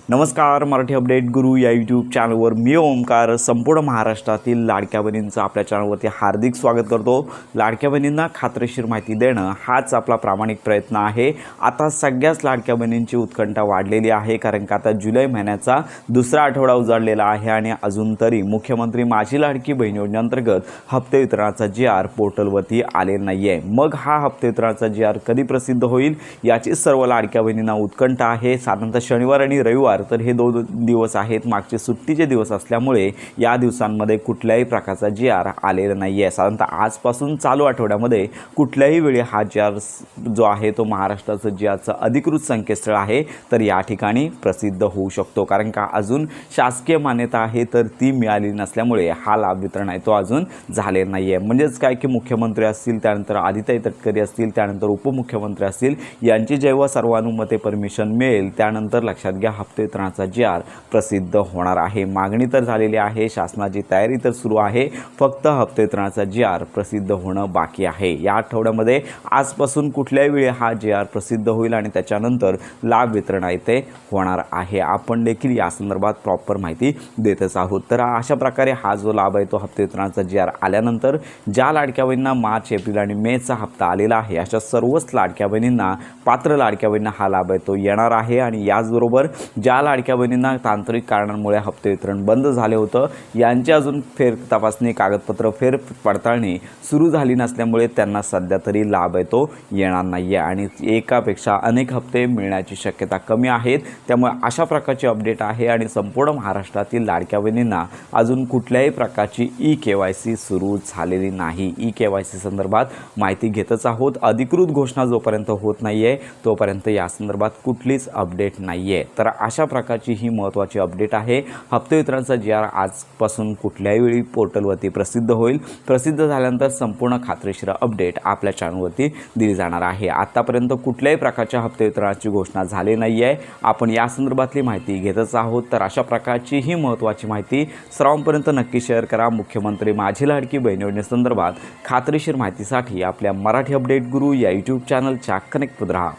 नमस्कार, मराठी अपडेट गुरु या यूट्यूब चॅनलवर मी ओमकार संपूर्ण महाराष्ट्रातील लाडक्या बहिणींचं आपल्या चॅनलवरती हार्दिक स्वागत करतो। लाडक्या बहिणींना खात्रीशीर माहिती देणं हाच आपला प्रामाणिक प्रयत्न आहे। आता सगळ्याच लाडक्या बहिणींची उत्कंठा वाढलेली आहे, कारण का आता जुलै महिन्याचा दुसरा आठवडा उजाडलेला आहे आणि अजून तरी मुख्यमंत्री माझी लाडकी बहीण योजनेअंतर्गत हप्ते वितरणाचा जी.आर. पोर्टलवरती आले नाही आहे। मग हा हप्ते वितरणाचा जी.आर. कधी प्रसिद्ध होईल याची सर्व लाडक्या बहिणींना उत्कंठा आहे। साधारणतः शनिवार आणि रविवार तर हे 2 दिवस आहेत, मागचे सुट्टीचे दिवस असल्यामुळे या दिवसांमध्ये कुठल्याही प्रकारचा जी.आर. आलेला नाही आहे। साधारणतः आजपासून चालू आठवड्यामध्ये कुठल्याही वेळी हा जी.आर. जो आहे तो महाराष्ट्राचं जी.आरचं अधिकृत संकेतस्थळ आहे तर या ठिकाणी प्रसिद्ध होऊ शकतो, कारण का अजून शासकीय मान्यता आहे तर ती मिळाली नसल्यामुळे हा लाभ वितरण आहे तो अजून झालेला नाही आहे। म्हणजेच काय की मुख्यमंत्री असतील, त्यानंतर आदित्य तटकरे असतील, त्यानंतर उपमुख्यमंत्री असतील, यांची जेव्हा सर्वानुमते परमिशन मिळेल त्यानंतर लक्षात घ्या हप्ते वितरणाचा जी.आर. प्रसिद्ध होणार आहे। मागणी तर झालेली आहे, शासनाची तयारी तर सुरू आहे, फक्त हप्ते वितरणाचा जी.आर. प्रसिद्ध होणं बाकी आहे। या आठवड्यामध्ये आजपासून कुठल्याही वेळी हा जी.आर. प्रसिद्ध होईल आणि त्याच्यानंतर लाभ वितरण आहे ते होणार आहे। आपण देखील या संदर्भात प्रॉपर माहिती देतच आहोत। तर अशा प्रकारे हा जो लाभ आहे तो हप्ते वितरणाचा जी.आर. आल्यानंतर ज्या लाडक्या बहिणींना मार्च, एप्रिल आणि मेचा हप्ता आलेला आहे अशा सर्वच लाडक्या बहिणींना, पात्र लाडक्या बहिणींना हा लाभ आहे तो येणार आहे। आणि याचबरोबर ज्या लाडक्या बहिणींना तांत्रिक कारणांमुळे हप्ते वितरण बंद झाले होतं, यांची अजून फेर तपासणी, कागदपत्र फेर पडताळणी सुरू झाली नसल्यामुळे त्यांना सध्या तरी लाभ आहे तो येणार नाही आहे आणि एकापेक्षा अनेक हप्ते मिळण्याची शक्यता कमी आहेत। त्यामुळे अशा प्रकारची अपडेट आहे आणि संपूर्ण महाराष्ट्रातील लाडक्या बहिणींना अजून कुठल्याही प्रकारची ई-KYC सुरू झालेली नाही। ई-KYC संदर्भात माहिती घेतच आहोत। अधिकृत घोषणा जोपर्यंत होत नाही आहे तोपर्यंत या संदर्भात कुठलीच अपडेट नाही आहे। तर अशा प्रकारची ही महत्त्वाची अपडेट आहे। हप्ते वितरणाचा जी.आर. आजपासून कुठल्याही वेळी पोर्टलवरती प्रसिद्ध होईल। प्रसिद्ध झाल्यानंतर संपूर्ण खात्रीशीर अपडेट आपल्या चॅनलवरती दिली जाणार आहे। आतापर्यंत कुठल्याही प्रकारच्या हप्ते वितरणाची घोषणा झाली नाही आहे, आपण या संदर्भातली माहिती घेतच आहोत। तर अशा प्रकारची ही महत्त्वाची माहिती सर्वांपर्यंत नक्की शेअर करा। मुख्यमंत्री माझी लाडकी बहीण योजनेसंदर्भात खात्रीशीर माहितीसाठी आपल्या मराठी अपडेट गुरु या यूट्यूब चॅनलच्या कनेक्ट रहा।